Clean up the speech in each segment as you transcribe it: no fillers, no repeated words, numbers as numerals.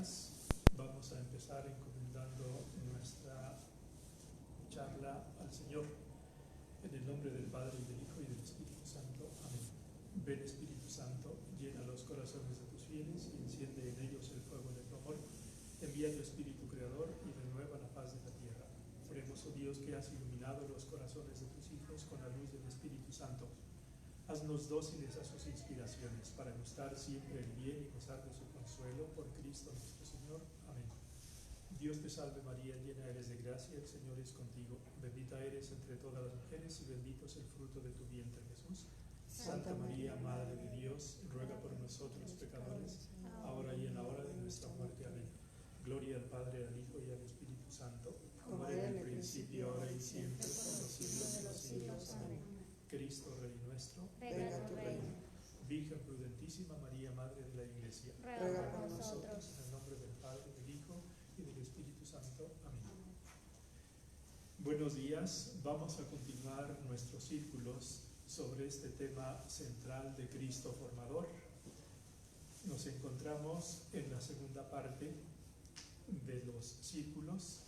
días. Vamos a empezar encomendando nuestra charla al Señor. En el nombre del Padre, y del Hijo, y del Espíritu Santo. Amén. Ven, Espíritu Santo, llena los corazones de tus fieles y enciende en ellos el fuego de tu amor. Envía tu Espíritu Creador y renueva la paz de la tierra. Oremos, oh Dios, que has iluminado los corazones de tus hijos con la luz del Espíritu Santo. Haznos dóciles a sus inspiraciones, para gustar siempre el bien y gozar de su consuelo, por Cristo nuestro Señor. Amén. Dios te salve María, llena eres de gracia, el Señor es contigo. Bendita eres entre todas las mujeres y bendito es el fruto de tu vientre, Jesús. Santa María, Madre de Dios, ruega por nosotros pecadores, ahora y en la hora de nuestra muerte. Amén. Gloria al Padre, al Hijo y al Espíritu Santo, como era en el principio, ahora y siempre, por los siglos de los siglos. Amén. Cristo, Rey nuestro, venga tu reino. Virgen prudentísima María, Madre de la Iglesia, Ruega por nosotros. En el nombre del Padre, del Hijo y del Espíritu Santo. Amén. Buenos días. Vamos a continuar nuestros círculos sobre este tema central de Cristo formador. Nos encontramos en la segunda parte de los círculos.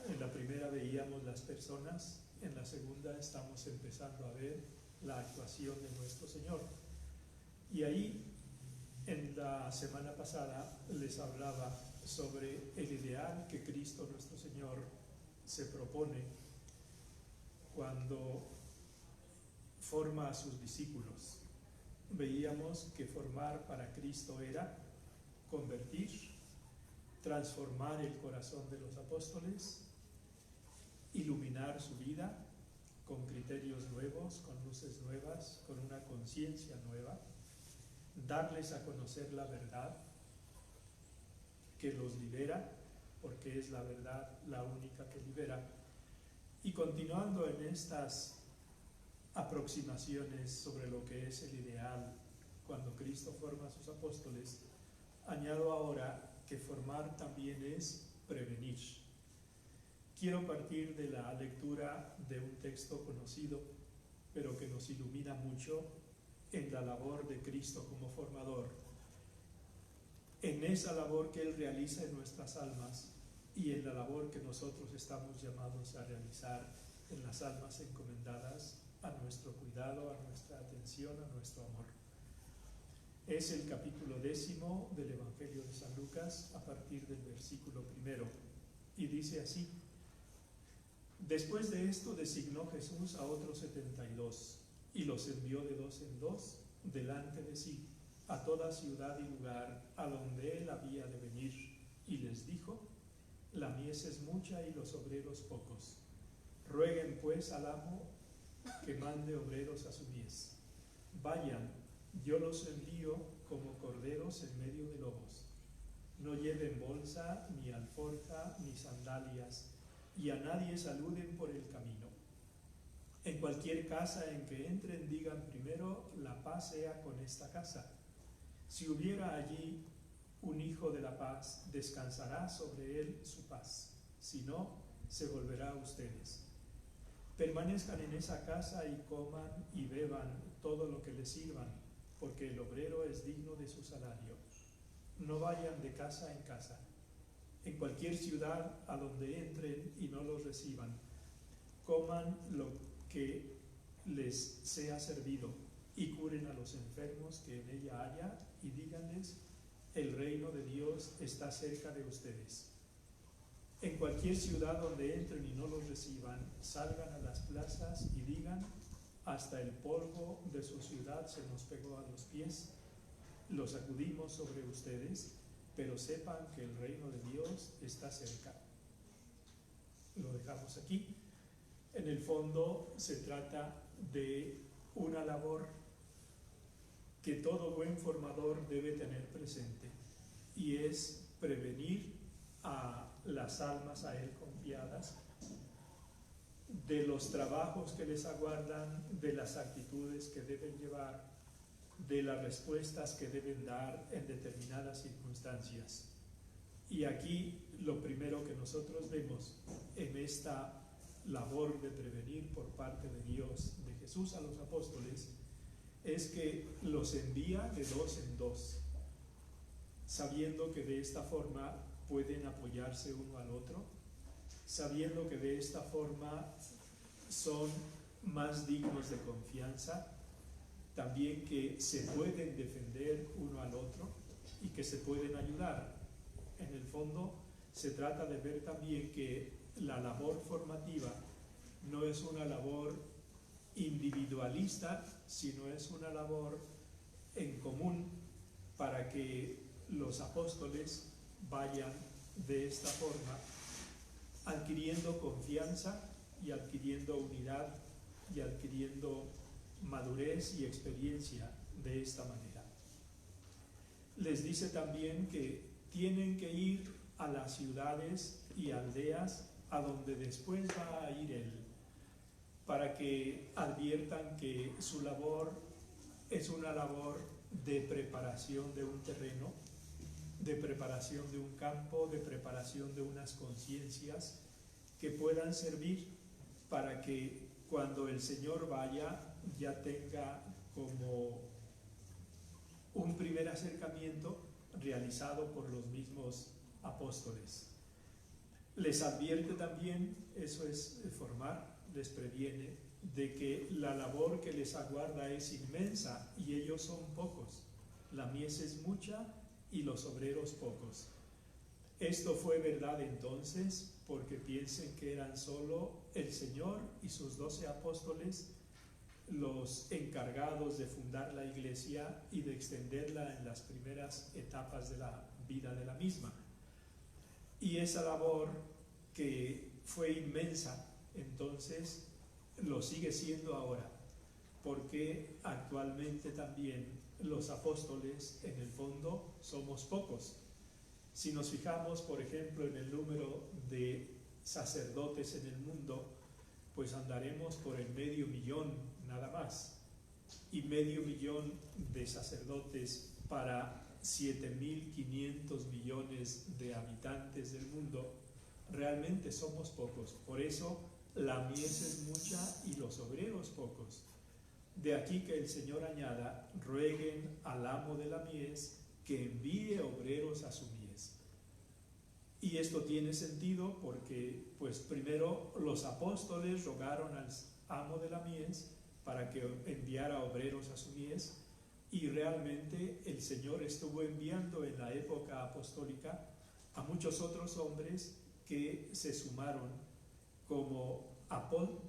En la primera veíamos las personas, en la segunda estamos empezando a ver la actuación de nuestro Señor. Y ahí, en la semana pasada, les hablaba sobre el ideal que Cristo nuestro Señor se propone cuando forma a sus discípulos. Veíamos que formar para Cristo era convertir, transformar el corazón de los apóstoles, iluminar su vida con criterios nuevos, con luces nuevas, con una conciencia nueva, darles a conocer la verdad que los libera, porque es la verdad la única que libera. Y continuando en estas aproximaciones sobre lo que es el ideal cuando Cristo forma a sus apóstoles, añado ahora que formar también es prevenir. Quiero partir de la lectura de un texto conocido, pero que nos ilumina mucho en la labor de Cristo como formador, en esa labor que Él realiza en nuestras almas y en la labor que nosotros estamos llamados a realizar en las almas encomendadas a nuestro cuidado, a nuestra atención, a nuestro amor. Es el capítulo 10 del Evangelio de San Lucas, a partir del versículo 1, y dice así: Después de esto designó Jesús a otros 72 y los envió de dos en dos delante de sí a toda ciudad y lugar a donde él había de venir, y les dijo: La mies es mucha y los obreros pocos. Rueguen pues al amo que mande obreros a su mies. Vayan, yo los envío como corderos en medio de lobos. No lleven bolsa, ni alforja, ni sandalias, y a nadie saluden por el camino. En cualquier casa en que entren, digan primero: la paz sea con esta casa. Si hubiera allí un hijo de la paz, descansará sobre él su paz. Si no, se volverá a ustedes. Permanezcan en esa casa y coman y beban todo lo que les sirvan, porque el obrero es digno de su salario. No vayan de casa en casa. En cualquier ciudad a donde entren y no los reciban, coman lo que les sea servido y curen a los enfermos que en ella haya, y díganles: el reino de Dios está cerca de ustedes. En cualquier ciudad donde entren y no los reciban, salgan a las plazas y digan: hasta el polvo de su ciudad se nos pegó a los pies, lo sacudimos sobre ustedes, pero sepan que el reino de Dios está cerca. Lo dejamos aquí. En el fondo se trata de una labor que todo buen formador debe tener presente, y es prevenir a las almas a él confiadas de los trabajos que les aguardan, de las actitudes que deben llevar, de las respuestas que deben dar en determinadas circunstancias. Y aquí lo primero que nosotros vemos en esta labor de prevenir por parte de Dios, de Jesús a los apóstoles, es que los envía de dos en dos. sabiendo que de esta forma pueden apoyarse uno al otro, sabiendo que de esta forma son más dignos de confianza, también que se pueden defender uno al otro y que se pueden ayudar. En el fondo, se trata de ver también que la labor formativa no es una labor individualista, sino es una labor en común para que los apóstoles vayan de esta forma adquiriendo confianza y adquiriendo unidad y adquiriendo madurez y experiencia de esta manera. Les dice también que tienen que ir a las ciudades y aldeas a donde después va a ir él, para que adviertan que su labor es una labor de preparación de un terreno, de preparación de un campo, de preparación de unas conciencias que puedan servir para que cuando el Señor vaya ya tenga como un primer acercamiento realizado por los mismos apóstoles. Les advierte también, eso es formar, les previene de que la labor que les aguarda es inmensa y ellos son pocos. La mies es mucha y los obreros pocos. Esto fue verdad entonces, porque piensen que eran solo el Señor y sus 12 apóstoles los encargados de fundar la iglesia y de extenderla en las primeras etapas de la vida de la misma. Y esa labor que fue inmensa, entonces lo sigue siendo ahora, porque actualmente también los apóstoles en el fondo somos pocos. Si nos fijamos, por ejemplo, en el número de sacerdotes en el mundo, pues andaremos por el 500.000 nada más, y 500.000 de sacerdotes para 7.500 millones de habitantes del mundo, realmente somos pocos. Por eso la mies es mucha y los obreros pocos. De aquí que el Señor añada: rueguen al amo de la mies que envíe obreros a su mies. Y esto tiene sentido porque, pues primero los apóstoles rogaron al amo de la mies para que enviara obreros a su mies, y realmente el Señor estuvo enviando en la época apostólica a muchos otros hombres que se sumaron como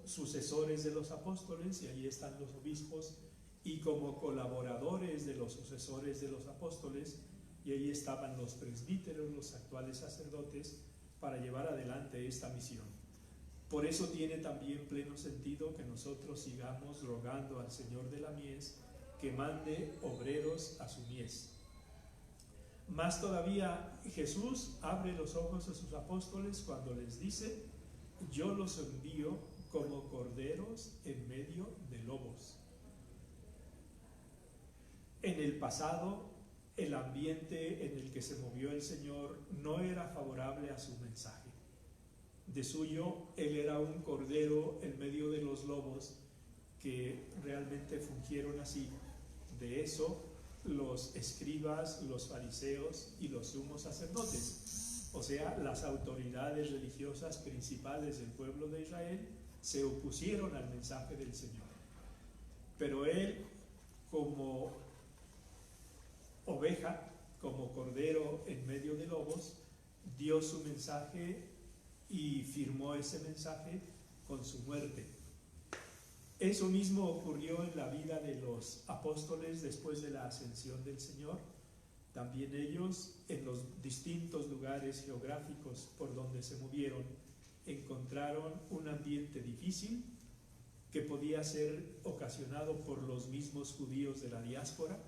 sucesores de los apóstoles, y ahí están los obispos, y como colaboradores de los sucesores de los apóstoles, y ahí estaban los presbíteros, los actuales sacerdotes, para llevar adelante esta misión. Por eso tiene también pleno sentido que nosotros sigamos rogando al Señor de la mies que mande obreros a su mies. Más todavía, Jesús abre los ojos a sus apóstoles cuando les dice: yo los envío como corderos en medio de lobos. En el pasado, el ambiente en el que se movió el Señor no era favorable a su mensaje. De suyo, Él era un cordero en medio de los lobos que realmente fungieron así. De eso, los escribas, los fariseos y los sumos sacerdotes, o sea, las autoridades religiosas principales del pueblo de Israel, se opusieron al mensaje del Señor. Pero Él, como oveja, como cordero en medio de lobos, dio su mensaje y firmó ese mensaje con su muerte. Eso mismo ocurrió en la vida de los apóstoles después de la ascensión del Señor. También ellos, en los distintos lugares geográficos por donde se movieron, encontraron un ambiente difícil que podía ser ocasionado por los mismos judíos de la diáspora,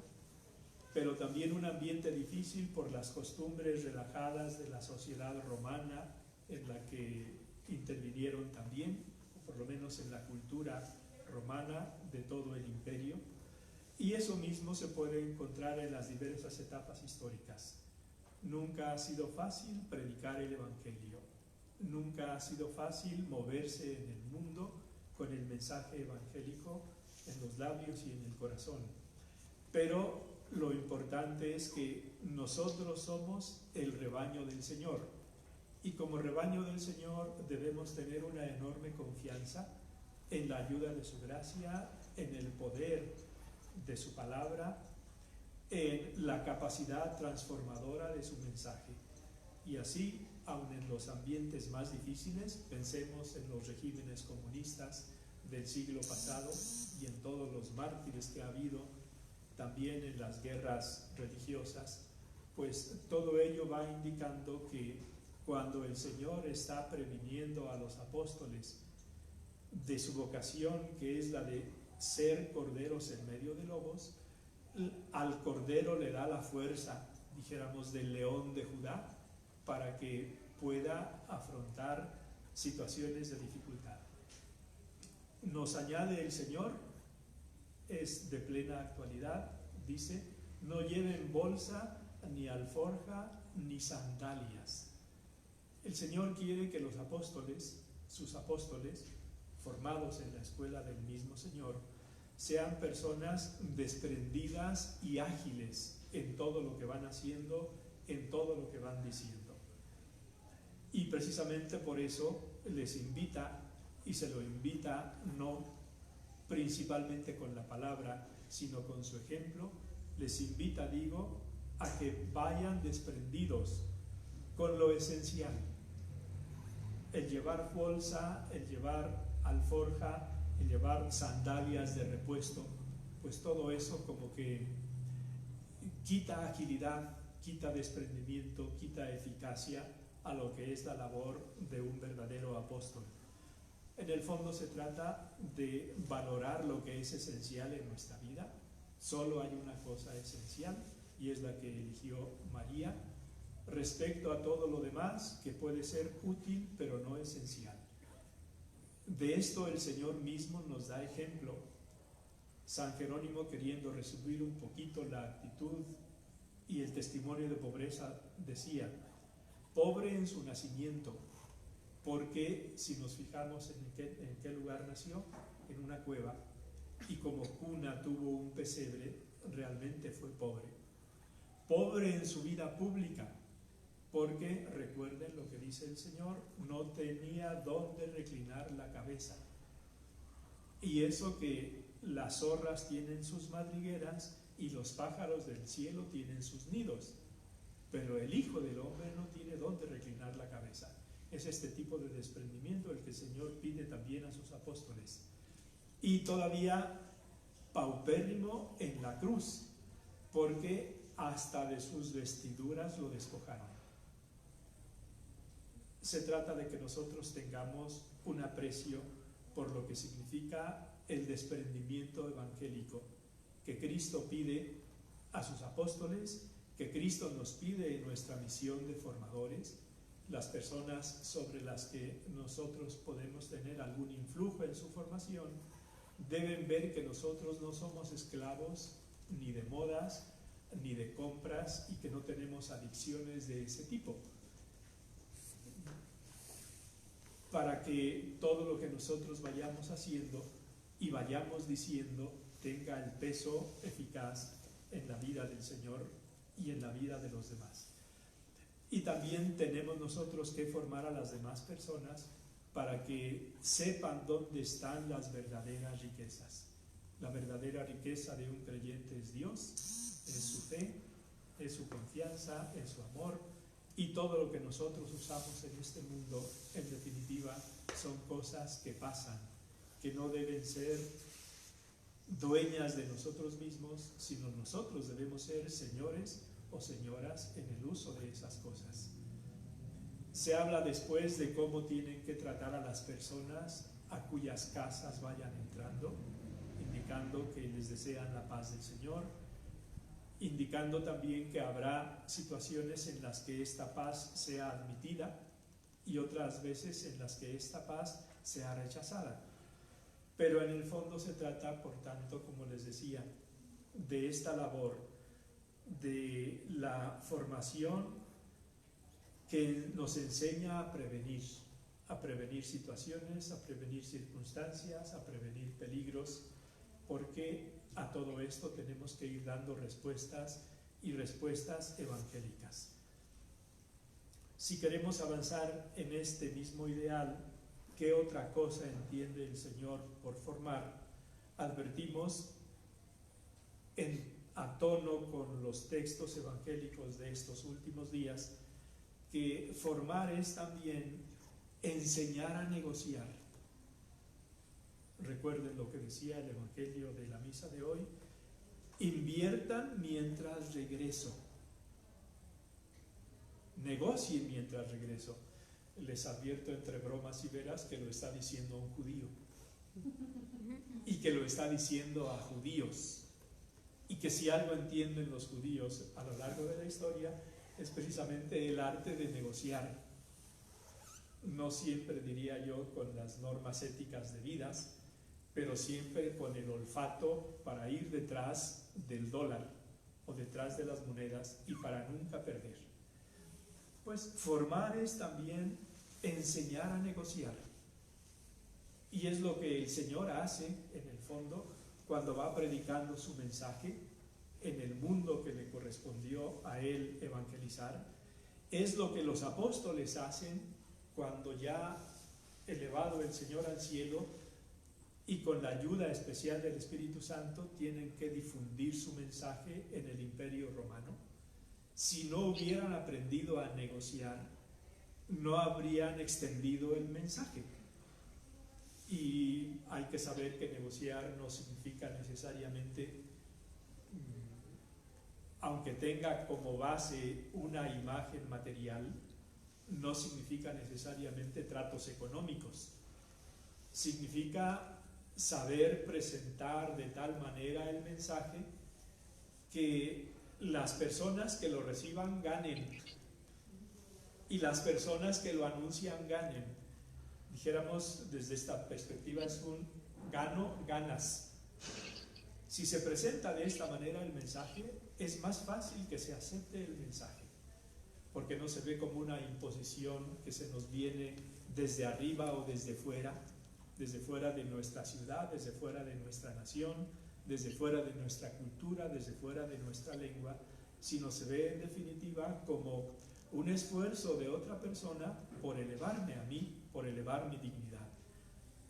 pero también un ambiente difícil por las costumbres relajadas de la sociedad romana en la que intervinieron también, o por lo menos en la cultura romana de todo el imperio. Y eso mismo se puede encontrar en las diversas etapas históricas. Nunca ha sido fácil predicar el Evangelio. Nunca ha sido fácil moverse en el mundo con el mensaje evangélico en los labios y en el corazón. Pero lo importante es que nosotros somos el rebaño del Señor. Y como rebaño del Señor debemos tener una enorme confianza en la ayuda de su gracia, en el poder de su palabra, en la capacidad transformadora de su mensaje. Y así, aun en los ambientes más difíciles, pensemos en los regímenes comunistas del siglo pasado y en todos los mártires que ha habido, también en las guerras religiosas, pues todo ello va indicando que cuando el Señor está previniendo a los apóstoles de su vocación, que es la de ser corderos en medio de lobos, al cordero le da la fuerza, dijéramos, del león de Judá, para que pueda afrontar situaciones de dificultad. Nos añade el Señor, es de plena actualidad, dice: no lleven bolsa, ni alforja, ni sandalias. El Señor quiere que los apóstoles, sus apóstoles, formados en la escuela del mismo Señor, sean personas desprendidas y ágiles en todo lo que van haciendo, en todo lo que van diciendo. Y precisamente por eso les invita, y se lo invita no principalmente con la palabra, sino con su ejemplo, les invita, digo, a que vayan desprendidos con lo esencial. El llevar bolsa, el llevar alforja, el llevar sandalias de repuesto, pues todo eso como que quita agilidad, quita desprendimiento, quita eficacia a lo que es la labor de un verdadero apóstol. En el fondo se trata de valorar lo que es esencial en nuestra vida. Solo hay una cosa esencial y es la que eligió María, respecto a todo lo demás que puede ser útil pero no esencial. De esto el Señor mismo nos da ejemplo. San Jerónimo, queriendo resumir un poquito la actitud y el testimonio de pobreza, decía: pobre en su nacimiento, porque si nos fijamos en qué lugar nació, en una cueva, y como cuna tuvo un pesebre, realmente fue pobre. Pobre en su vida pública, porque recuerden lo que dice el Señor: no tenía dónde reclinar la cabeza. Y eso que las zorras tienen sus madrigueras y los pájaros del cielo tienen sus nidos, pero el Hijo del Hombre no tiene dónde reclinar la cabeza. Es este tipo de desprendimiento el que el Señor pide también a sus apóstoles. Y todavía paupérrimo en la cruz, porque hasta de sus vestiduras lo despojaron. Se trata de que nosotros tengamos un aprecio por lo que significa el desprendimiento evangélico que Cristo pide a sus apóstoles, que Cristo nos pide en nuestra misión de formadores, las personas sobre las que nosotros podemos tener algún influjo en su formación. Deben ver que nosotros no somos esclavos ni de modas, ni de compras, y que no tenemos adicciones de ese tipo. Para que todo lo que nosotros vayamos haciendo y vayamos diciendo tenga el peso eficaz en la vida del Señor y en la vida de los demás. Y también tenemos nosotros que formar a las demás personas para que sepan dónde están las verdaderas riquezas. La verdadera riqueza de un creyente es Dios, es su fe, es su confianza, es su amor, y todo lo que nosotros usamos en este mundo, en definitiva, son cosas que pasan, que no deben ser dueñas de nosotros mismos, sino nosotros debemos ser señores o señoras en el uso de esas cosas. Se habla después de cómo tienen que tratar a las personas a cuyas casas vayan entrando, indicando que les desean la paz del Señor, indicando también que habrá situaciones en las que esta paz sea admitida y otras veces en las que esta paz sea rechazada. Pero en el fondo se trata, por tanto, como les decía, de esta labor de la formación que nos enseña a prevenir situaciones, a prevenir circunstancias, a prevenir peligros, porque a todo esto tenemos que ir dando respuestas y respuestas evangélicas. Si queremos avanzar en este mismo ideal, ¿qué otra cosa entiende el Señor por formar? Advertimos a tono con los textos evangélicos de estos últimos días que formar es también enseñar a negociar. Recuerden lo que decía el Evangelio de la misa de hoy: inviertan mientras regreso, negocien mientras regreso. Les advierto entre bromas y veras que lo está diciendo un judío, y que lo está diciendo a judíos, y que si algo entienden los judíos a lo largo de la historia es precisamente el arte de negociar. No siempre, diría yo, con las normas éticas debidas, pero siempre con el olfato para ir detrás del dólar o detrás de las monedas y para nunca perder. Pues formar es también enseñar a negociar. Y es lo que el Señor hace, en el fondo, cuando va predicando su mensaje en el mundo que le correspondió a él evangelizar. Es lo que los apóstoles hacen cuando ya elevado el Señor al cielo y con la ayuda especial del Espíritu Santo tienen que difundir su mensaje en el Imperio Romano. Si no hubieran aprendido a negociar, no habrían extendido el mensaje. Y hay que saber que negociar no significa necesariamente, aunque tenga como base una imagen material, no significa necesariamente tratos económicos. Significa saber presentar de tal manera el mensaje que las personas que lo reciban ganen y las personas que lo anuncian ganen. Dijéramos, desde esta perspectiva es un gano-ganas. Si se presenta de esta manera el mensaje, es más fácil que se acepte el mensaje, porque no se ve como una imposición que se nos viene desde arriba o desde fuera de nuestra ciudad, desde fuera de nuestra nación, desde fuera de nuestra cultura, desde fuera de nuestra lengua, sino se ve en definitiva como un esfuerzo de otra persona por elevarme a mí, por elevar mi dignidad.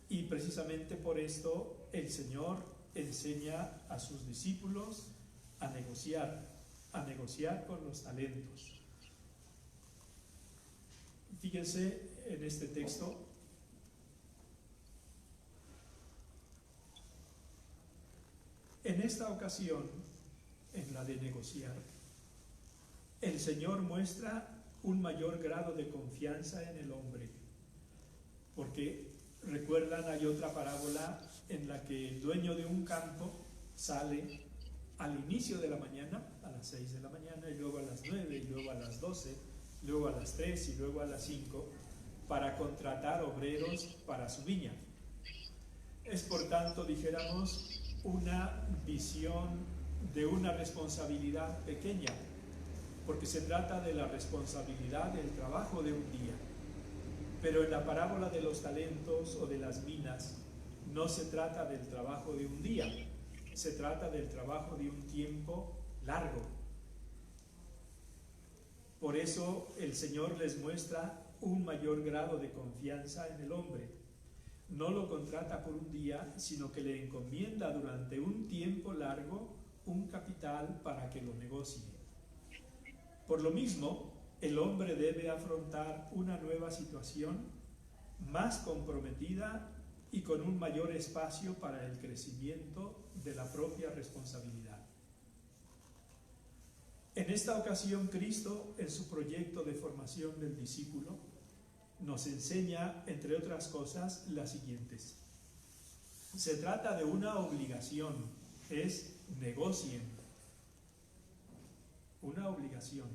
Y precisamente por esto el Señor enseña a sus discípulos a negociar con los talentos. Fíjense en este texto. En esta ocasión, en la de negociar, el Señor muestra un mayor grado de confianza en el hombre, porque recuerdan, hay otra parábola en la que el dueño de un campo sale al inicio de la mañana, a las 6 de la mañana, y luego a las 9, y luego a las 12, luego a las 3 y luego a las 5, para contratar obreros para su viña. Es por tanto, dijéramos, una visión de una responsabilidad pequeña, porque se trata de la responsabilidad del trabajo de un día. Pero en la parábola de los talentos o de las minas, no se trata del trabajo de un día, se trata del trabajo de un tiempo largo. Por eso el Señor les muestra un mayor grado de confianza en el hombre. No lo contrata por un día, sino que le encomienda durante un tiempo largo un capital para que lo negocie. Por lo mismo, el hombre debe afrontar una nueva situación más comprometida y con un mayor espacio para el crecimiento de la propia responsabilidad. En esta ocasión, Cristo, en su proyecto de formación del discípulo, nos enseña, entre otras cosas, las siguientes. Se trata de una obligación, es negocien. Una obligación.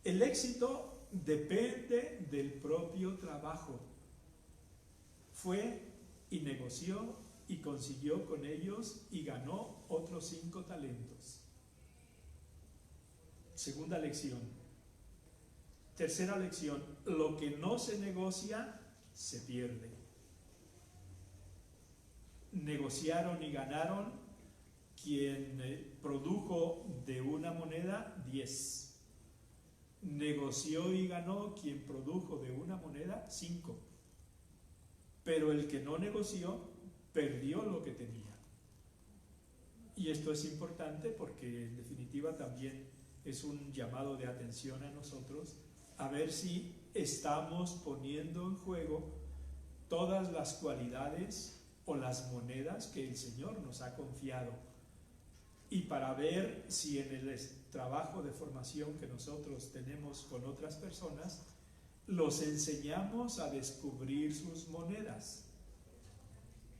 El éxito depende del propio trabajo. Fue y negoció y consiguió con ellos y ganó otros 5 talentos. Segunda lección. Tercera lección, lo que no se negocia, se pierde. Negociaron y ganaron quien produjo de una moneda 10. Negoció y ganó quien produjo de una moneda 5. Pero el que no negoció perdió lo que tenía. Y esto es importante porque en definitiva también es un llamado de atención a nosotros a ver si estamos poniendo en juego todas las cualidades o las monedas que el Señor nos ha confiado, y para ver si en el trabajo de formación que nosotros tenemos con otras personas los enseñamos a descubrir sus monedas,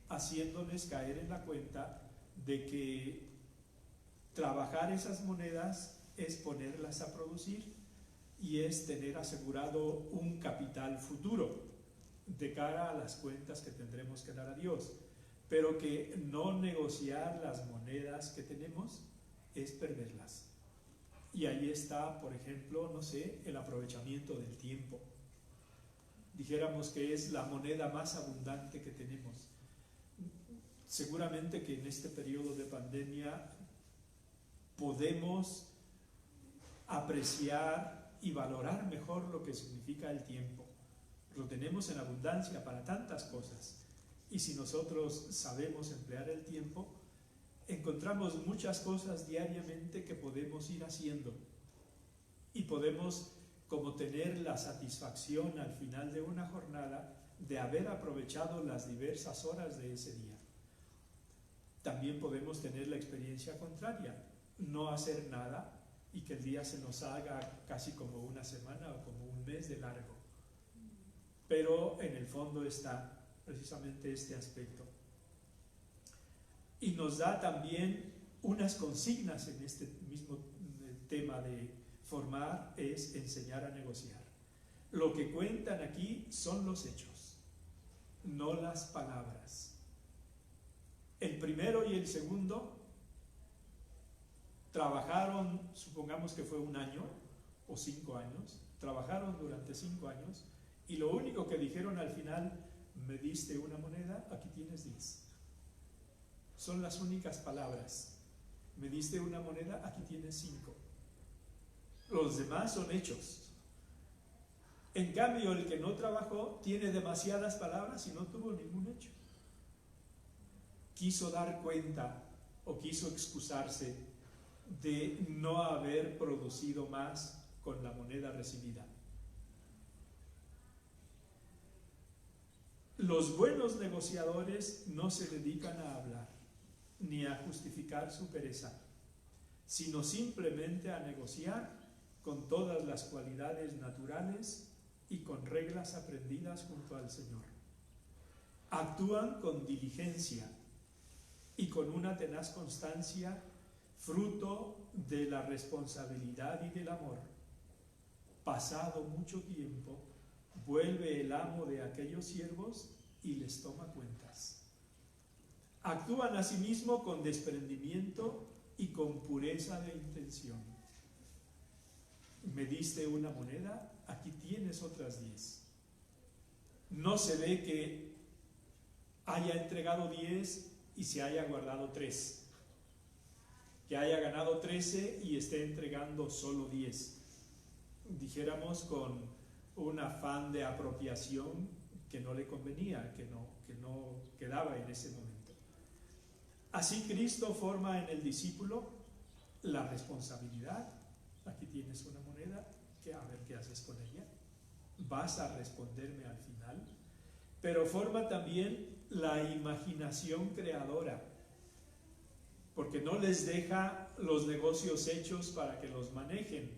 haciéndoles caer en la cuenta de que trabajar esas monedas es ponerlas a producir y es tener asegurado un capital futuro de cara a las cuentas que tendremos que dar a Dios, pero que no negociar las monedas que tenemos es perderlas. Y ahí está, por ejemplo, no sé, el aprovechamiento del tiempo. Dijéramos que es la moneda más abundante que tenemos. Seguramente que en este periodo de pandemia podemos apreciar y valorar mejor lo que significa el tiempo. Lo tenemos en abundancia para tantas cosas. Y si nosotros sabemos emplear el tiempo, encontramos muchas cosas diariamente que podemos ir haciendo. Y podemos como tener la satisfacción al final de una jornada de haber aprovechado las diversas horas de ese día. También podemos tener la experiencia contraria, no hacer nada y que el día se nos haga casi como una semana o como un mes de largo. Pero en el fondo está precisamente este aspecto. Y nos da también unas consignas en este mismo tema de formar, es enseñar a negociar. Lo que cuentan aquí son los hechos, no las palabras. El primero y el segundo trabajaron, supongamos que fue 1 año o 5 años, trabajaron durante 5 años y lo único que dijeron al final: me diste una moneda, aquí tienes 10. Son las únicas palabras. Me diste una moneda, aquí tienes 5. Los demás son hechos. En cambio, el que no trabajó tiene demasiadas palabras y no tuvo ningún hecho. Quiso dar cuenta o quiso excusarse de no haber producido más con la moneda recibida. Los buenos negociadores no se dedican a hablar ni a justificar su pereza, sino simplemente a negociar con todas las cualidades naturales y con reglas aprendidas junto al Señor. Actúan con diligencia y con una tenaz constancia, fruto de la responsabilidad y del amor. Pasado mucho tiempo, vuelve el amo de aquellos siervos y les toma cuentas. Actúan asimismo con desprendimiento y con pureza de intención. Me diste una moneda, aquí tienes otras 10. No se ve que haya entregado 10 y se haya guardado 3. Que haya ganado 13 y esté entregando solo 10. Dijéramos con un afán de apropiación que no le convenía, que no quedaba en ese momento. Así Cristo forma en el discípulo la responsabilidad. Aquí tienes una moneda, que a ver qué haces con ella. Vas a responderme al final. Pero forma también la imaginación creadora, porque no les deja los negocios hechos para que los manejen.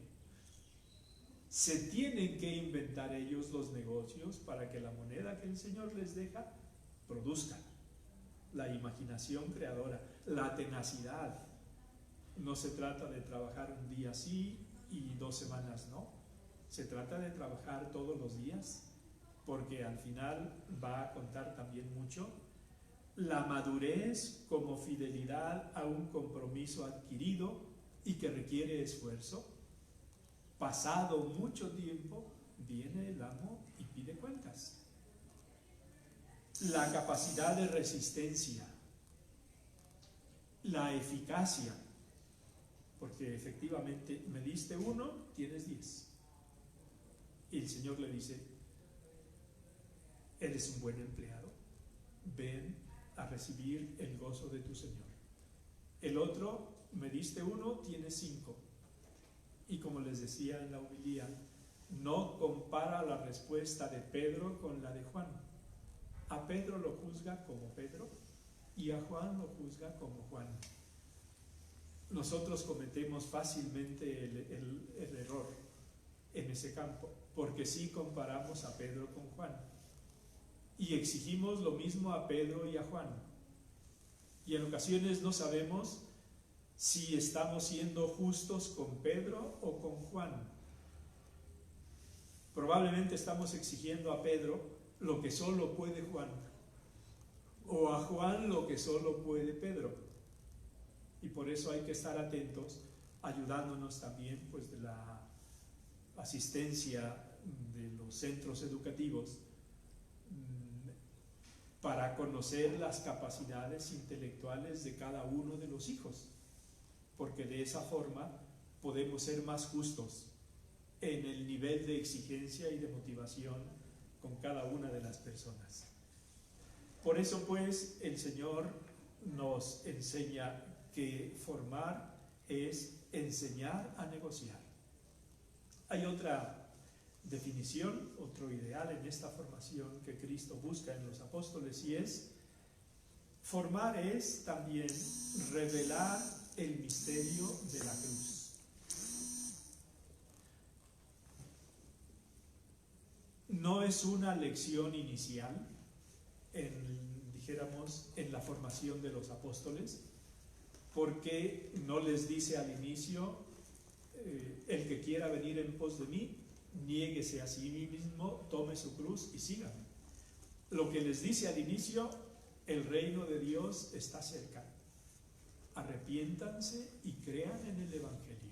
Se tienen que inventar ellos los negocios para que la moneda que el Señor les deja produzca. La imaginación creadora, la tenacidad. No se trata de trabajar un día sí y 2 semanas no. Se trata de trabajar todos los días, porque al final va a contar también mucho la madurez como fidelidad a un compromiso adquirido y que requiere esfuerzo. Pasado mucho tiempo, viene el amo y pide cuentas. La capacidad de resistencia. la eficacia, porque efectivamente me diste 1, tienes 10. Y el Señor le dice, eres un buen empleado, ven a recibir el gozo de tu Señor. El otro, me diste 1, tienes 5. Y como les decía en la homilía, no compara la respuesta de Pedro con la de Juan. A Pedro lo juzga como Pedro y a Juan lo juzga como Juan. Nosotros cometemos fácilmente el error en ese campo, porque sí comparamos a Pedro con Juan y exigimos lo mismo a Pedro y a Juan, y en ocasiones no sabemos si estamos siendo justos con Pedro o con Juan. Probablemente estamos exigiendo a Pedro lo que solo puede Juan, o a Juan lo que solo puede Pedro, y por eso hay que estar atentos, ayudándonos también pues de la asistencia de los centros educativos para conocer las capacidades intelectuales de cada uno de los hijos, porque de esa forma podemos ser más justos en el nivel de exigencia y de motivación con cada una de las personas. Por eso pues el Señor nos enseña que formar es enseñar a negociar. Hay otra definición, otro ideal en esta formación que Cristo busca en los apóstoles, y es: formar es también revelar el misterio de la cruz. No es una lección inicial en la formación de los apóstoles, porque no les dice al inicio, el que quiera venir en pos de mí, niéguese a sí mismo, tome su cruz y sígame. Lo que les dice al inicio: el reino de Dios está cerca, arrepiéntanse y crean en el Evangelio.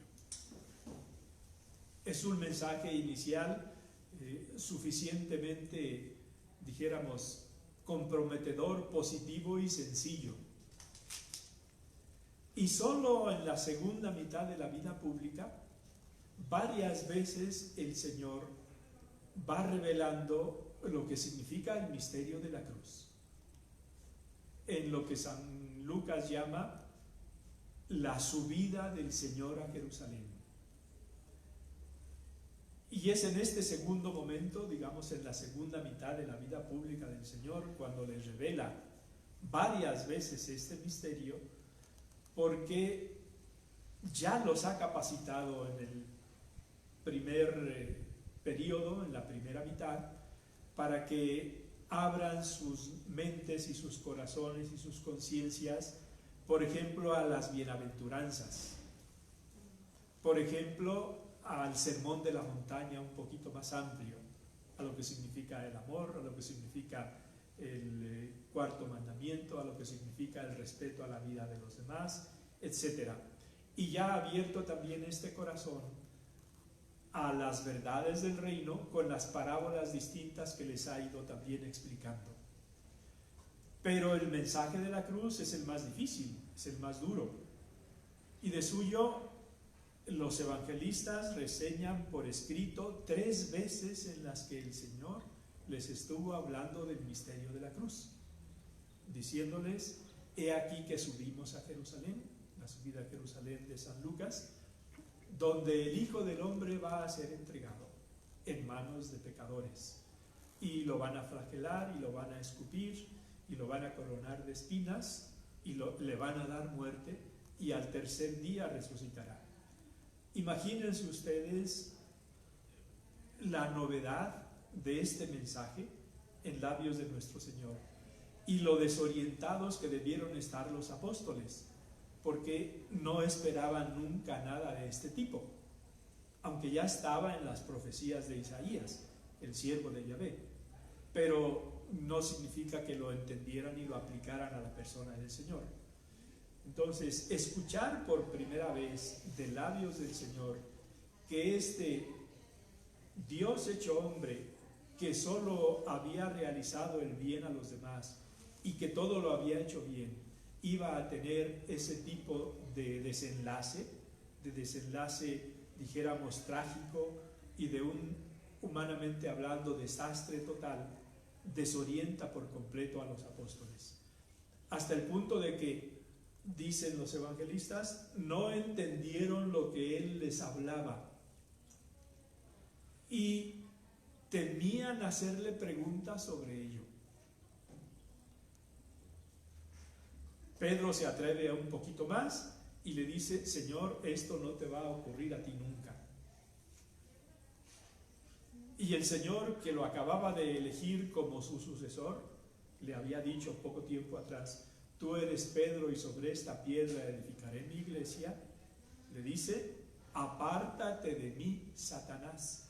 Es un mensaje inicial suficientemente, dijéramos, comprometedor, positivo y sencillo. Y solo en la segunda mitad de la vida pública, varias veces el Señor va revelando lo que significa el misterio de la cruz, en lo que San Lucas llama la subida del Señor a Jerusalén. Y es en este segundo momento, digamos en la segunda mitad de la vida pública del Señor, cuando les revela varias veces este misterio, porque ya los ha capacitado en el primer periodo, en la primera mitad, para que abran sus mentes y sus corazones y sus conciencias, por ejemplo, a las bienaventuranzas, por ejemplo, al sermón de la montaña un poquito más amplio, a lo que significa el amor, a lo que significa el cuarto mandamiento, a lo que significa el respeto a la vida de los demás, etc. Y ya ha abierto también este corazón a las verdades del reino con las parábolas distintas que les ha ido también explicando. Pero el mensaje de la cruz es el más difícil, es el más duro, y de suyo los evangelistas reseñan por escrito 3 veces en las que el Señor les estuvo hablando del misterio de la cruz, diciéndoles: he aquí que subimos a Jerusalén, la subida a Jerusalén de San Lucas, donde el Hijo del Hombre va a ser entregado en manos de pecadores, y lo van a flagelar, y lo van a escupir, y lo van a coronar de espinas, y le van a dar muerte, y al tercer día resucitará. Imagínense ustedes la novedad de este mensaje en labios de nuestro Señor y lo desorientados que debieron estar los apóstoles, porque no esperaban nunca nada de este tipo, aunque ya estaba en las profecías de Isaías, el siervo de Yahvé, pero no significa que lo entendieran y lo aplicaran a la persona del Señor. Entonces, escuchar por primera vez de labios del Señor que este Dios hecho hombre, que solo había realizado el bien a los demás y que todo lo había hecho bien, iba a tener ese tipo de desenlace, dijéramos, trágico, y de un, humanamente hablando, desastre total, desorienta por completo a los apóstoles. Hasta el punto de que, dicen los evangelistas, no entendieron lo que él les hablaba y temían hacerle preguntas sobre ello. Pedro se atreve a un poquito más y le dice: Señor, esto no te va a ocurrir a ti nunca. Y el Señor, que lo acababa de elegir como su sucesor, le había dicho poco tiempo atrás: tú eres Pedro y sobre esta piedra edificaré mi iglesia. Le dice: apártate de mí, Satanás,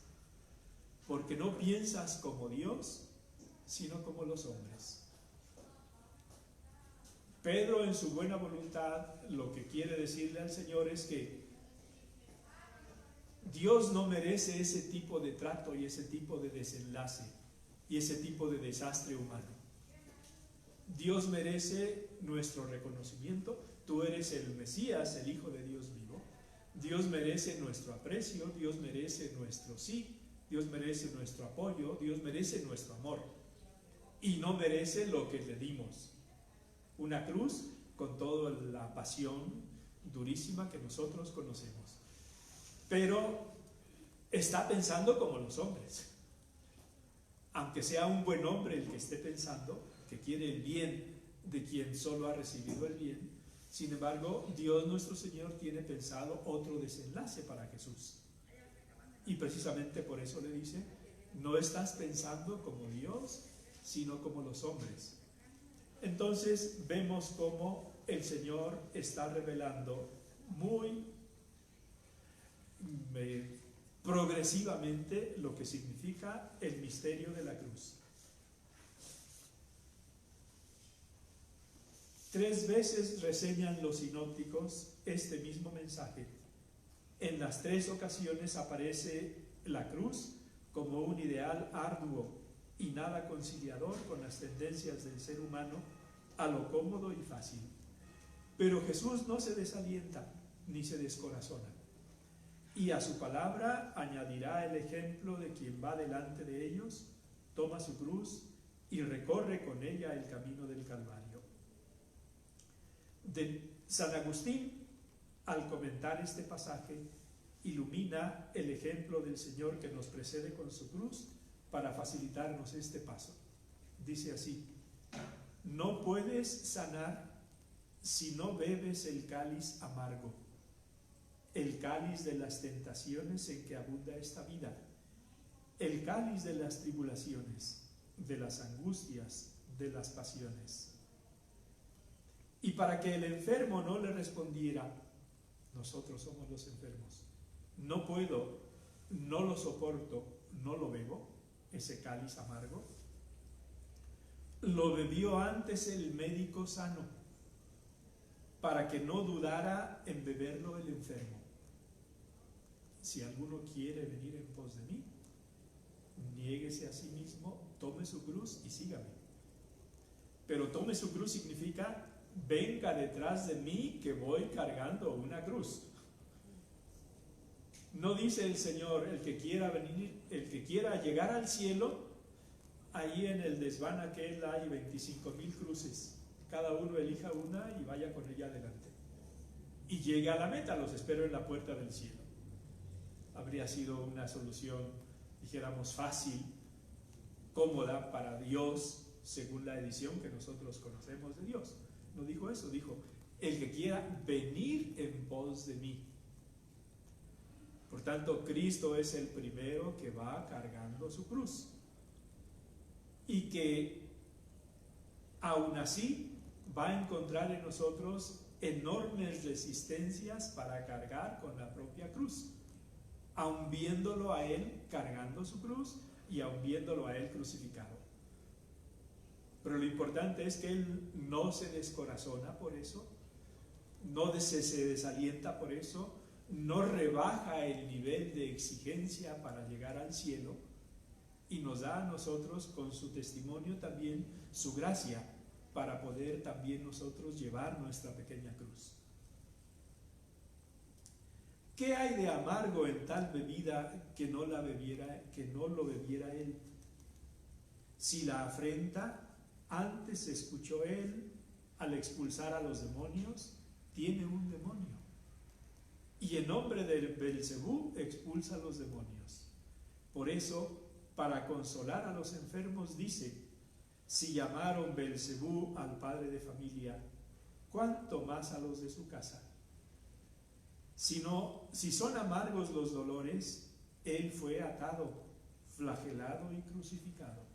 porque no piensas como Dios, sino como los hombres. Pedro, en su buena voluntad, lo que quiere decirle al Señor es que Dios no merece ese tipo de trato y ese tipo de desenlace y ese tipo de desastre humano. Dios merece nuestro reconocimiento. Tú eres el Mesías, el Hijo de Dios vivo. Dios merece nuestro aprecio, Dios merece nuestro sí, Dios merece nuestro apoyo, Dios merece nuestro amor. Y no merece lo que le dimos: una cruz con toda la pasión durísima que nosotros conocemos. Pero está pensando como los hombres. Aunque sea un buen hombre el que esté pensando, que quiere el bien de quien solo ha recibido el bien, sin embargo, Dios nuestro Señor tiene pensado otro desenlace para Jesús. Y precisamente por eso le dice: no estás pensando como Dios, sino como los hombres. Entonces vemos cómo el Señor está revelando muy progresivamente lo que significa el misterio de la cruz. 3 veces reseñan los sinópticos este mismo mensaje. En las 3 ocasiones aparece la cruz como un ideal arduo y nada conciliador con las tendencias del ser humano a lo cómodo y fácil. Pero Jesús no se desalienta ni se descorazona, y a su palabra añadirá el ejemplo de quien va delante de ellos, toma su cruz y recorre con ella el camino del Calvario. San Agustín, al comentar este pasaje, ilumina el ejemplo del Señor que nos precede con su cruz para facilitarnos este paso. Dice así: no puedes sanar si no bebes el cáliz amargo, el cáliz de las tentaciones en que abunda esta vida, el cáliz de las tribulaciones, de las angustias, de las pasiones. Y para que el enfermo no le respondiera: nosotros somos los enfermos, no puedo, no lo soporto, no lo bebo, ese cáliz amargo, lo bebió antes el médico sano, para que no dudara en beberlo el enfermo. Si alguno quiere venir en pos de mí, niéguese a sí mismo, tome su cruz y sígame. Pero tome su cruz significa: venga detrás de mí, que voy cargando una cruz. No dice el Señor: el que quiera venir, el que quiera llegar al cielo, ahí en el desván aquel hay 25,000 cruces, cada uno elija una y vaya con ella adelante. Y llegue a la meta, los espero en la puerta del cielo. Habría sido una solución, dijéramos, fácil, cómoda para Dios, según la edición que nosotros conocemos de Dios. No dijo eso, dijo: el que quiera venir en pos de mí. Por tanto, Cristo es el primero que va cargando su cruz, y que aún así va a encontrar en nosotros enormes resistencias para cargar con la propia cruz, aun viéndolo a Él cargando su cruz y aun viéndolo a Él crucificado. Pero lo importante es que Él no se descorazona por eso, no se desalienta por eso, no rebaja el nivel de exigencia para llegar al cielo, y nos da a nosotros, con su testimonio también, su gracia, para poder también nosotros llevar nuestra pequeña cruz. ¿Qué hay de amargo en tal bebida que no lo bebiera él? Si la afrenta, antes escuchó él al expulsar a los demonios, tiene un demonio. Y en nombre de Belcebú expulsa a los demonios. Por eso, para consolar a los enfermos, dice: si llamaron Belcebú al padre de familia, ¿cuánto más a los de su casa? Si son amargos los dolores, él fue atado, flagelado y crucificado.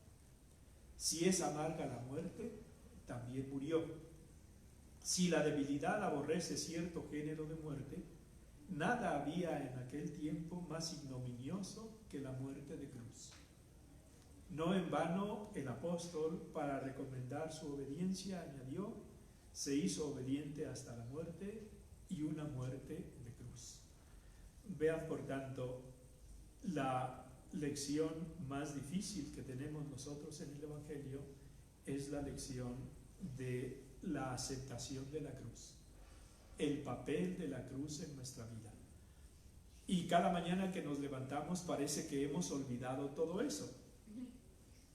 Si es amarga la muerte, también murió. Si la debilidad aborrece cierto género de muerte, nada había en aquel tiempo más ignominioso que la muerte de cruz. No en vano el apóstol, para recomendar su obediencia, añadió: se hizo obediente hasta la muerte, y una muerte de cruz. Vean, por tanto, la lección más difícil que tenemos nosotros en el Evangelio es la lección de la aceptación de la cruz, el papel de la cruz en nuestra vida. Y cada mañana que nos levantamos parece que hemos olvidado todo eso,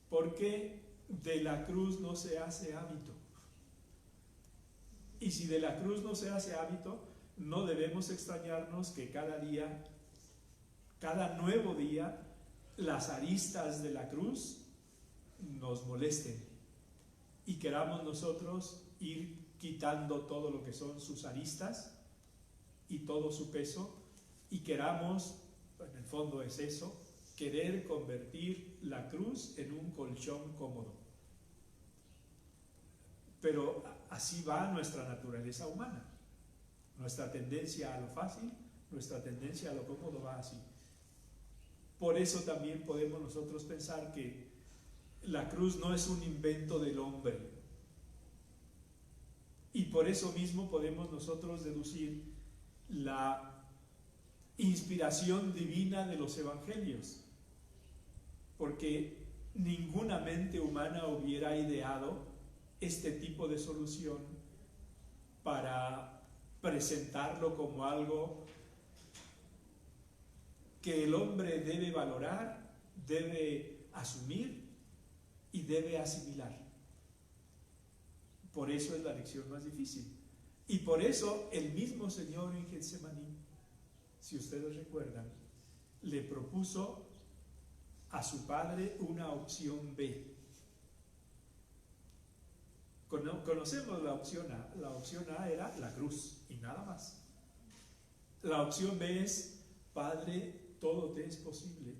porque de la cruz no se hace hábito. Y si de la cruz no se hace hábito, no debemos extrañarnos que cada día, cada nuevo día, las aristas de la cruz nos molesten y queramos nosotros ir quitando todo lo que son sus aristas y todo su peso, y queramos, en el fondo es eso, querer convertir la cruz en un colchón cómodo. Pero así va nuestra naturaleza humana. Nuestra tendencia a lo fácil, nuestra tendencia a lo cómodo va así. Por eso también podemos nosotros pensar que la cruz no es un invento del hombre. Y por eso mismo podemos nosotros deducir la inspiración divina de los evangelios. Porque ninguna mente humana hubiera ideado este tipo de solución para presentarlo como algo que el hombre debe valorar, debe asumir y debe asimilar. Por eso es la lección más difícil. Y por eso el mismo Señor en Getsemaní, si ustedes recuerdan, le propuso a su Padre una opción B. Conocemos la opción A. La opción A era la cruz y nada más. La opción B es: Padre, todo te es posible.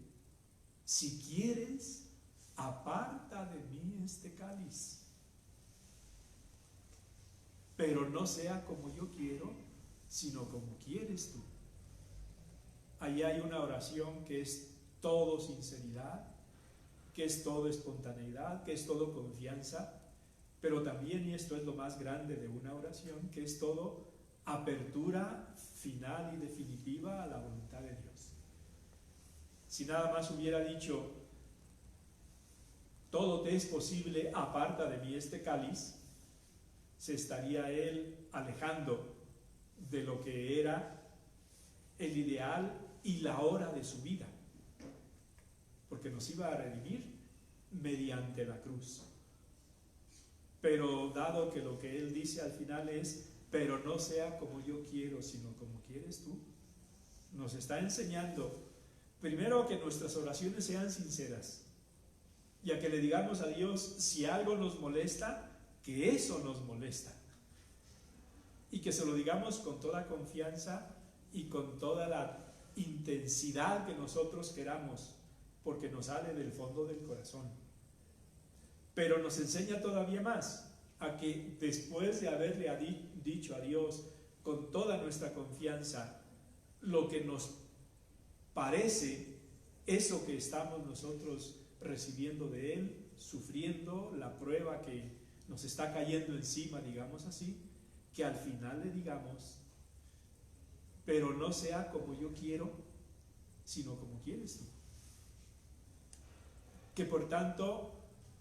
Si quieres, aparta de mí este cáliz. Pero no sea como yo quiero, sino como quieres tú. Ahí hay una oración que es todo sinceridad, que es todo espontaneidad, que es todo confianza, pero también, y esto es lo más grande de una oración, que es todo apertura final y definitiva a la voluntad de Dios. Si nada más hubiera dicho: todo te es posible, aparta de mí este cáliz, se estaría él alejando de lo que era el ideal y la hora de su vida, porque nos iba a redimir mediante la cruz. Pero dado que lo que él dice al final es: pero no sea como yo quiero, sino como quieres tú, nos está enseñando primero que nuestras oraciones sean sinceras, y a que le digamos a Dios si algo nos molesta, que eso nos molesta, y que se lo digamos con toda confianza y con toda la intensidad que nosotros queramos, porque nos sale del fondo del corazón. Pero nos enseña todavía más, a que después de haberle dicho a Dios con toda nuestra confianza lo que nos parece, eso que estamos nosotros recibiendo de Él, sufriendo la prueba que nos está cayendo encima, digamos así, que al final le digamos: pero no sea como yo quiero, sino como quieres tú. Que por tanto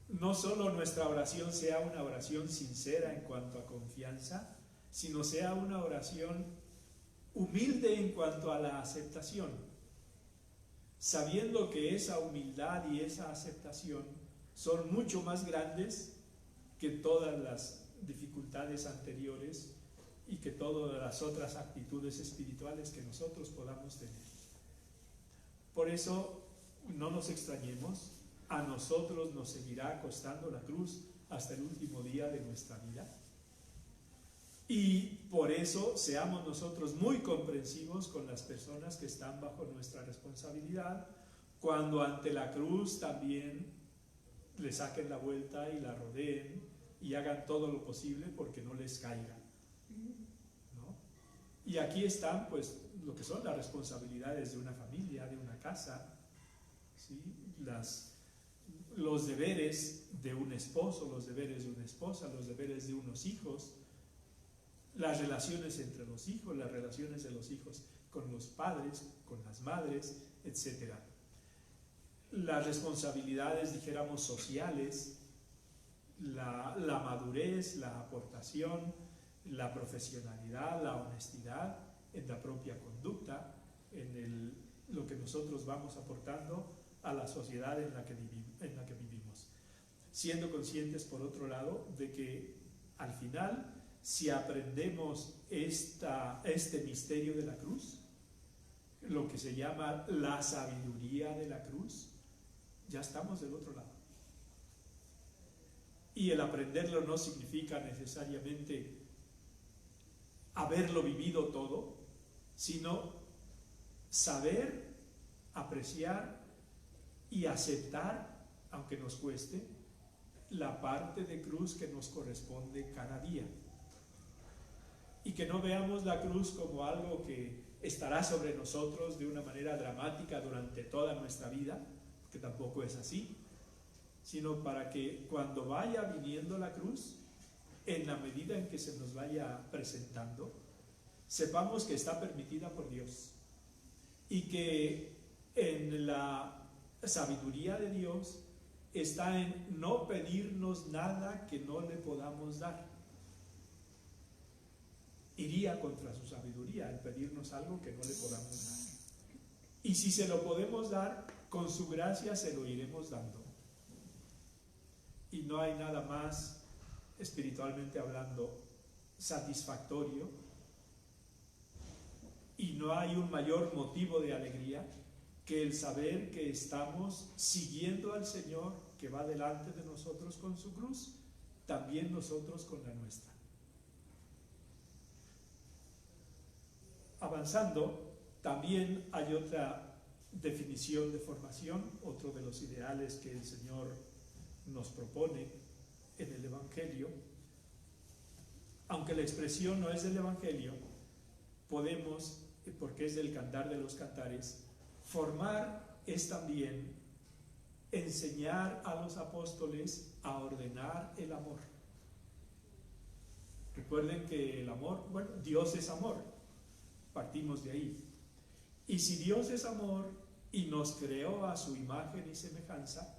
no solo nuestra oración sea una oración sincera en cuanto a confianza, sino sea una oración humilde en cuanto a la aceptación, sabiendo que esa humildad y esa aceptación son mucho más grandes que todas las dificultades anteriores y que todas las otras actitudes espirituales que nosotros podamos tener. Por eso, no nos extrañemos, a nosotros nos seguirá costando la cruz hasta el último día de nuestra vida. Y por eso seamos nosotros muy comprensivos con las personas que están bajo nuestra responsabilidad, cuando ante la cruz también le saquen la vuelta y la rodeen y hagan todo lo posible porque no les caiga, ¿no? Y aquí están pues lo que son las responsabilidades de una familia, de una casa, ¿sí? Los deberes de un esposo, los deberes de una esposa, los deberes de unos hijos, las relaciones entre los hijos, las relaciones de los hijos con los padres, con las madres, etc. Las responsabilidades, dijéramos, sociales, la madurez, la aportación, la profesionalidad, la honestidad en la propia conducta, en lo que nosotros vamos aportando a la sociedad en la que vivimos. Siendo conscientes, por otro lado, de que al final, si aprendemos este misterio de la cruz, lo que se llama la sabiduría de la cruz, ya estamos del otro lado. Y el aprenderlo no significa necesariamente haberlo vivido todo, sino saber, apreciar y aceptar, aunque nos cueste, la parte de cruz que nos corresponde cada día. Y que no veamos la cruz como algo que estará sobre nosotros de una manera dramática durante toda nuestra vida, que tampoco es así, sino para que cuando vaya viniendo la cruz, en la medida en que se nos vaya presentando, sepamos que está permitida por Dios y que en la sabiduría de Dios está en no pedirnos nada que no le podamos dar. Iría contra su sabiduría el pedirnos algo que no le podamos dar. Y si se lo podemos dar, con su gracia se lo iremos dando. Y no hay nada más, espiritualmente hablando, satisfactorio, y no hay un mayor motivo de alegría que el saber que estamos siguiendo al Señor que va delante de nosotros con su cruz, también nosotros con la nuestra. Avanzando, también hay otra definición de formación, otro de los ideales que el Señor nos propone en el Evangelio. Aunque la expresión no es del Evangelio, podemos, porque es del Cantar de los Cantares, formar es también enseñar a los apóstoles a ordenar el amor. Recuerden que el amor, bueno, Dios es amor, partimos de ahí. Y si Dios es amor y nos creó a su imagen y semejanza,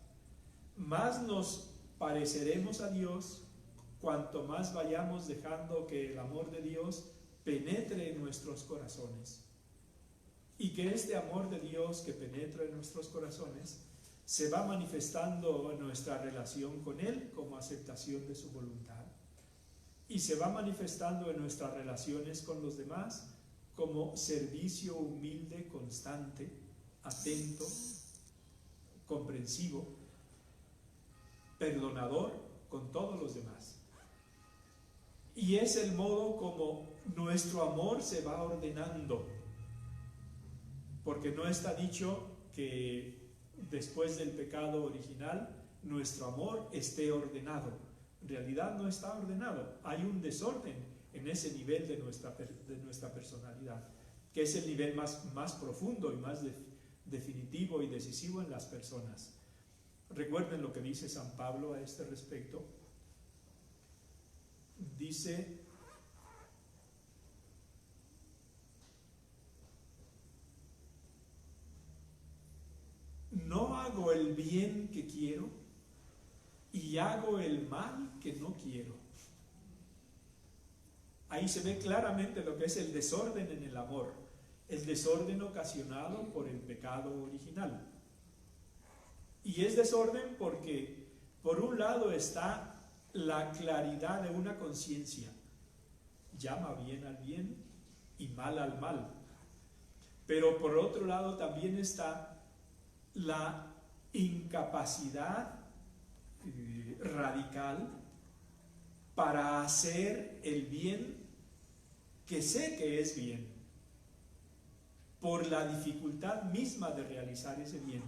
más nos pareceremos a Dios cuanto más vayamos dejando que el amor de Dios penetre en nuestros corazones. Y que este amor de Dios que penetra en nuestros corazones se va manifestando en nuestra relación con Él como aceptación de su voluntad. Y se va manifestando en nuestras relaciones con los demás como servicio humilde, constante, atento, comprensivo, perdonador con todos los demás. Y es el modo como nuestro amor se va ordenando, porque no está dicho que después del pecado original nuestro amor esté ordenado. En realidad no está ordenado, hay un desorden en ese nivel de nuestra personalidad, que es el nivel más profundo y más definitivo y decisivo en las personas. Recuerden lo que dice San Pablo a este respecto. Dice: no hago el bien que quiero, y hago el mal que no quiero. Ahí se ve claramente lo que es el desorden en el amor, el desorden ocasionado por el pecado original. Y es desorden porque, por un lado, está la claridad de una conciencia. Llama bien al bien y mal al mal. Pero por otro lado también está la incapacidad radical para hacer el bien que sé que es bien, por la dificultad misma de realizar ese bien.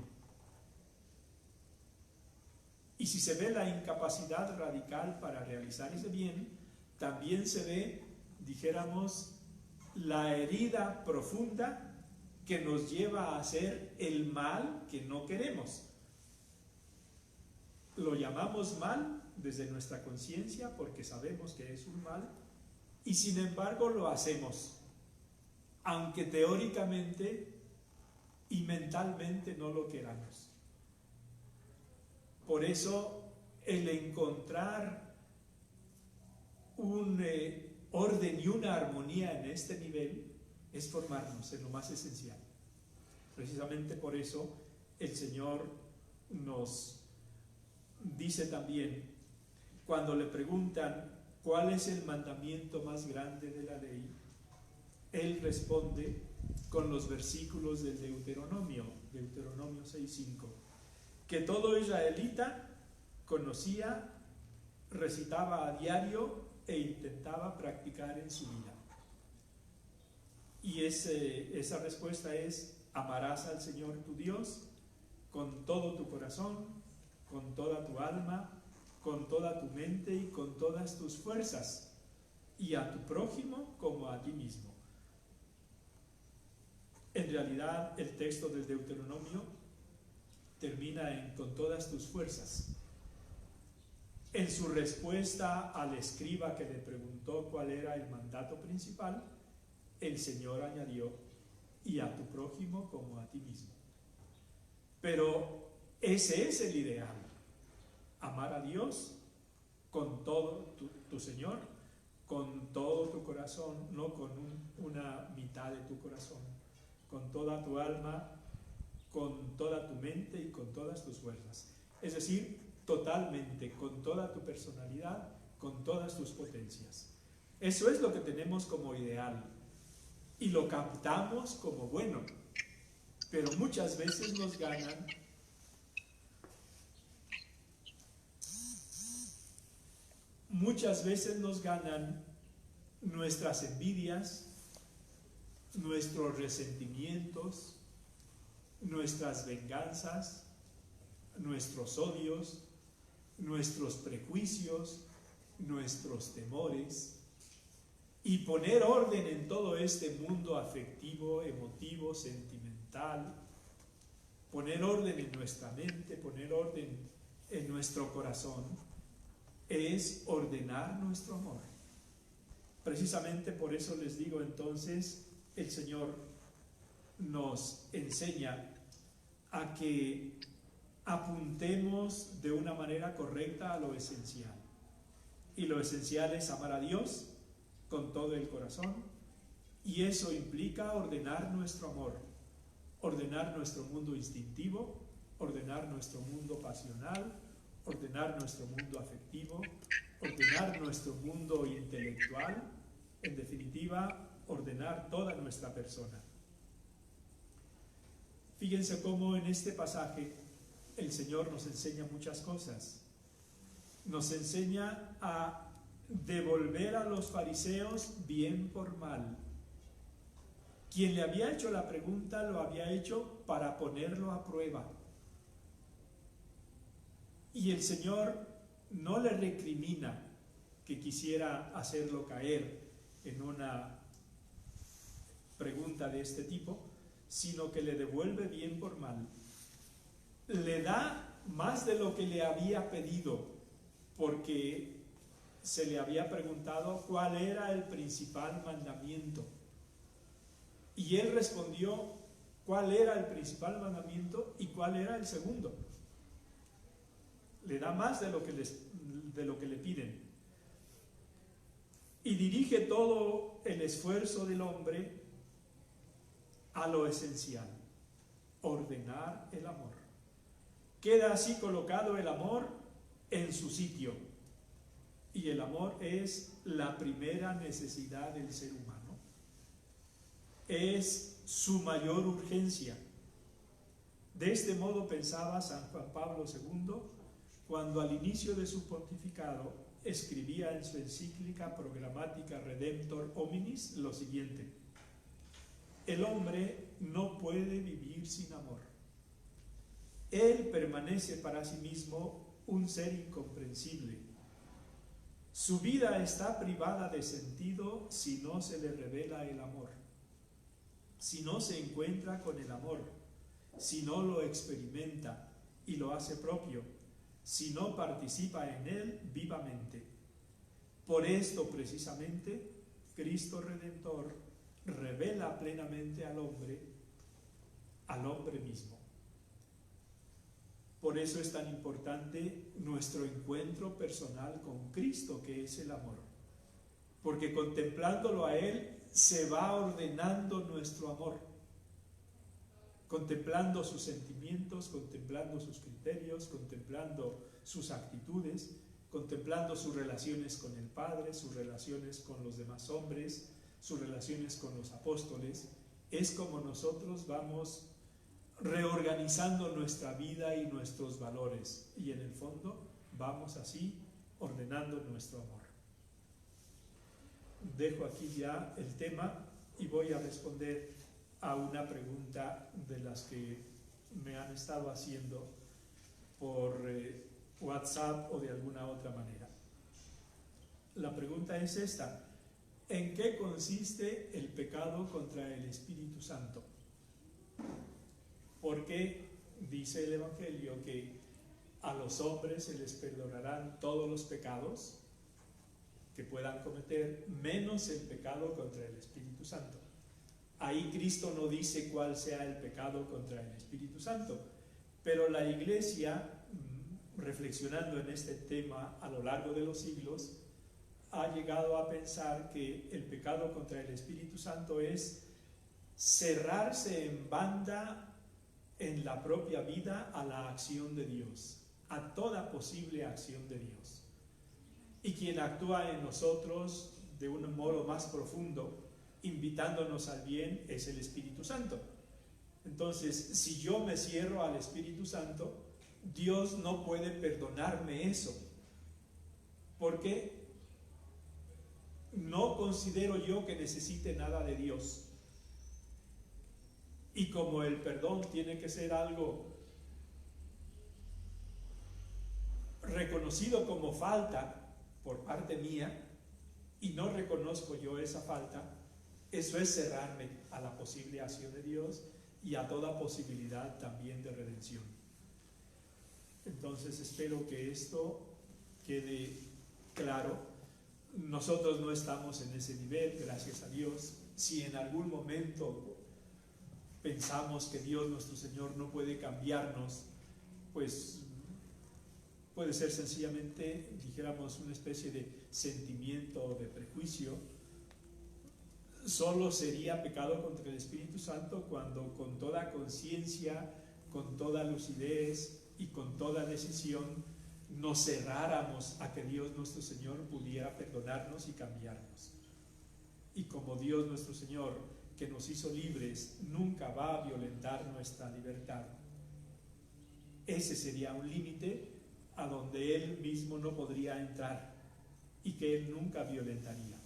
Y si se ve la incapacidad radical para realizar ese bien, también se ve, dijéramos, la herida profunda que nos lleva a hacer el mal que no queremos. Lo llamamos mal desde nuestra conciencia porque sabemos que es un mal y sin embargo lo hacemos, aunque teóricamente y mentalmente no lo queramos. Por eso el encontrar un orden y una armonía en este nivel es formarnos en lo más esencial. Precisamente por eso el Señor nos dice también, cuando le preguntan cuál es el mandamiento más grande de la ley, Él responde con los versículos del Deuteronomio 6:5, que todo israelita conocía, recitaba a diario e intentaba practicar en su vida. Y esa respuesta es: amarás al Señor tu Dios con todo tu corazón, con toda tu alma, con toda tu mente y con todas tus fuerzas, y a tu prójimo como a ti mismo. En realidad, el texto del Deuteronomio termina en con todas tus fuerzas. En su respuesta al escriba que le preguntó cuál era el mandato principal, el Señor añadió: y a tu prójimo como a ti mismo. Pero ese es el ideal: amar a Dios con todo tu Señor, con todo tu corazón, no con una mitad de tu corazón, con toda tu alma, con toda tu mente y con todas tus fuerzas. Es decir, totalmente, con toda tu personalidad, con todas tus potencias. Eso es lo que tenemos como ideal y lo captamos como bueno, pero muchas veces nos ganan nuestras envidias, nuestros resentimientos, nuestras venganzas, nuestros odios, nuestros prejuicios, nuestros temores, y poner orden en todo este mundo afectivo, emotivo, sentimental, poner orden en nuestra mente, poner orden en nuestro corazón, es ordenar nuestro amor. Precisamente por eso les digo entonces, el Señor nos enseña a que apuntemos de una manera correcta a lo esencial. Y lo esencial es amar a Dios con todo el corazón, y eso implica ordenar nuestro amor, ordenar nuestro mundo instintivo, ordenar nuestro mundo pasional, ordenar nuestro mundo afectivo, ordenar nuestro mundo intelectual, en definitiva, ordenar toda nuestra persona. Fíjense cómo en este pasaje el Señor nos enseña muchas cosas. Nos enseña a devolver a los fariseos bien por mal. Quien le había hecho la pregunta lo había hecho para ponerlo a prueba. Y el Señor no le recrimina que quisiera hacerlo caer en una pregunta de este tipo, sino que le devuelve bien por mal. Le da más de lo que le había pedido, porque se le había preguntado cuál era el principal mandamiento. Y él respondió cuál era el principal mandamiento y cuál era el segundo. le da más de lo que le piden. Y dirige todo el esfuerzo del hombre a lo esencial, ordenar el amor. Queda así colocado el amor en su sitio. Y el amor es la primera necesidad del ser humano. Es su mayor urgencia. De este modo pensaba San Juan Pablo II cuando al inicio de su pontificado escribía en su encíclica Programmatica Redemptor Hominis lo siguiente: el hombre no puede vivir sin amor. Él permanece para sí mismo un ser incomprensible. Su vida está privada de sentido si no se le revela el amor, si no se encuentra con el amor, si no lo experimenta y lo hace propio, si no participa en él vivamente. Por esto precisamente Cristo Redentor revela plenamente al hombre mismo. Por eso es tan importante nuestro encuentro personal con Cristo, que es el amor. Porque contemplándolo a Él se va ordenando nuestro amor. Contemplando sus sentimientos, contemplando sus criterios, contemplando sus actitudes, contemplando sus relaciones con el Padre, sus relaciones con los demás hombres, sus relaciones con los apóstoles, es como nosotros vamos reorganizando nuestra vida y nuestros valores, y en el fondo vamos así ordenando nuestro amor. Dejo aquí ya el tema y voy a responder a una pregunta de las que me han estado haciendo por WhatsApp o de alguna otra manera. La pregunta es esta: ¿en qué consiste el pecado contra el Espíritu Santo? Porque dice el Evangelio que a los hombres se les perdonarán todos los pecados que puedan cometer, menos el pecado contra el Espíritu Santo. Ahí Cristo no dice cuál sea el pecado contra el Espíritu Santo, pero la Iglesia, reflexionando en este tema a lo largo de los siglos, ha llegado a pensar que el pecado contra el Espíritu Santo es cerrarse en banda en la propia vida a la acción de Dios, a toda posible acción de Dios. Y quien actúa en nosotros de un modo más profundo, invitándonos al bien, es el Espíritu Santo. Entonces, si yo me cierro al Espíritu Santo, Dios no puede perdonarme eso, porque no considero yo que necesite nada de Dios. Y como el perdón tiene que ser algo reconocido como falta por parte mía, y no reconozco yo esa falta, eso es cerrarme a la posible acción de Dios y a toda posibilidad también de redención. Entonces espero que esto quede claro. Nosotros no estamos en ese nivel, gracias a Dios. Si en algún momento pensamos que Dios nuestro Señor no puede cambiarnos, pues puede ser sencillamente, dijéramos, una especie de sentimiento o de prejuicio. Solo sería pecado contra el Espíritu Santo cuando con toda conciencia, con toda lucidez y con toda decisión nos cerráramos a que Dios nuestro Señor pudiera perdonarnos y cambiarnos. Y como Dios nuestro Señor, que nos hizo libres, nunca va a violentar nuestra libertad, ese sería un límite a donde Él mismo no podría entrar y que Él nunca violentaría.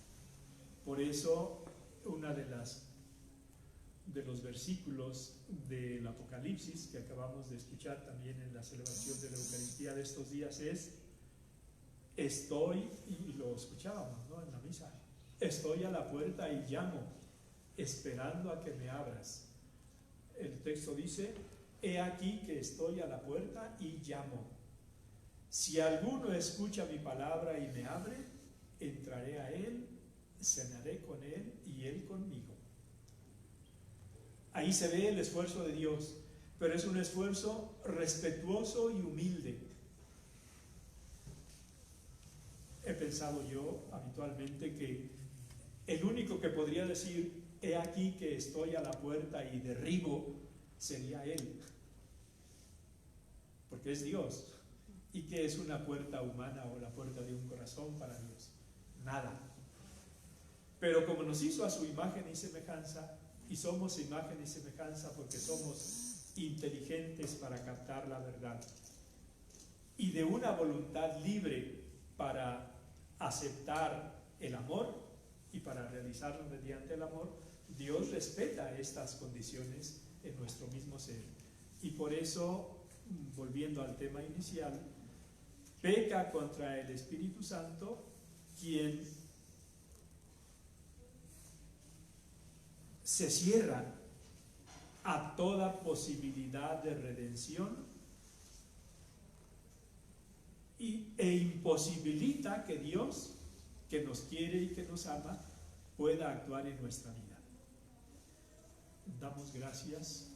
Por eso, una de los versículos del Apocalipsis que acabamos de escuchar también en la celebración de la Eucaristía de estos días es: estoy, y lo escuchábamos, ¿no?, en la misa, estoy a la puerta y llamo, esperando a que me abras. El texto dice: he aquí que estoy a la puerta y llamo. Si alguno escucha mi palabra y me abre, entraré a él, cenaré con él y él conmigo. Ahí se ve el esfuerzo de Dios, pero es un esfuerzo respetuoso y humilde. he pensado yo habitualmente que el único que podría decir, he aquí que estoy a la puerta y derribo, sería Él. Porque es Dios. ¿Y qué es una puerta humana o la puerta de un corazón para Dios? Nada. Pero como nos hizo a su imagen y semejanza, y somos imagen y semejanza porque somos inteligentes para captar la verdad, y de una voluntad libre para aceptar el amor y para realizarlo mediante el amor, Dios respeta estas condiciones en nuestro mismo ser. Y por eso, volviendo al tema inicial, peca contra el Espíritu Santo quien se cierra a toda posibilidad de redención e imposibilita que Dios, que nos quiere y que nos ama, pueda actuar en nuestra vida. Damos gracias.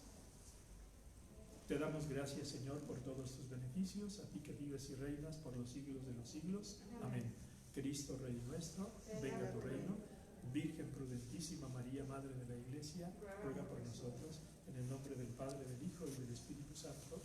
Te damos gracias, Señor, por todos tus beneficios, a ti que vives y reinas por los siglos de los siglos. Amén. Cristo, Rey nuestro, venga tu reino. Virgen prudentísima María, Madre de la Iglesia, ruega por nosotros, en el nombre del Padre, del Hijo y del Espíritu Santo.